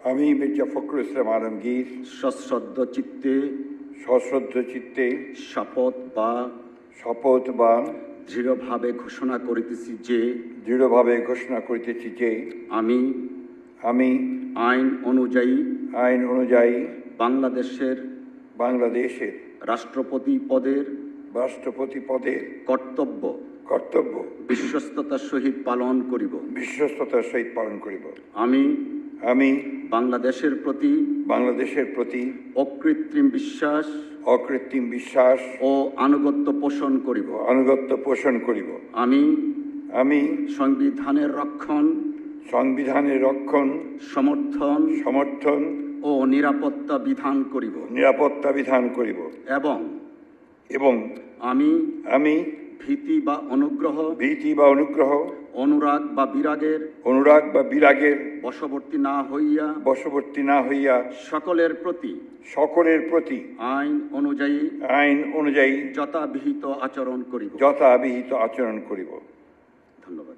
আমি মির্জা ফখরুল ইসলাম আলমগীর সশ্রদ্ধ চিত্তে শপথ বা দৃঢ়ভাবে ঘোষণা করিতেছি যে আমি আইন অনুযায়ী বাংলাদেশের রাষ্ট্রপতি পদের কর্তব্য বিশ্বস্ততার সহিত পালন করিব। আমি বাংলাদেশের প্রতি অকৃত্রিম বিশ্বাস ও আনুগত্য পোষণ করিব। আমি সংবিধানের রক্ষণ সমর্থন ও নিরাপত্তা বিধান করিব এবং আমি ভীতি বা অনুগ্রহ অনুরাগ বা বিরাগের বশবর্তী না হইয়া সকলের প্রতি আইন অনুযায়ী যথাবিহিত আচরণ করিব। ধন্যবাদ।